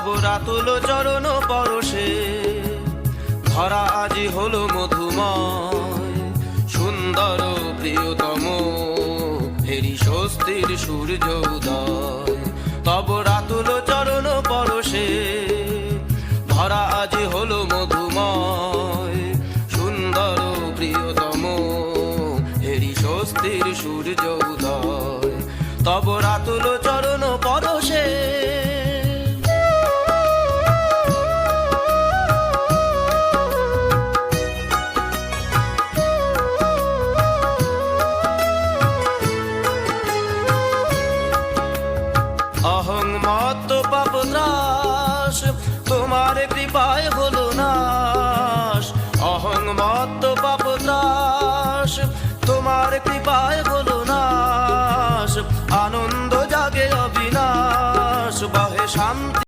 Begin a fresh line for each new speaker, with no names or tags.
তব রাতুল চরণ পরশে ধরা আজি হলো মধুময়। সুন্দর প্রিয়তম হেরি স্বস্তির সূর্য উদয়, তব রাতুল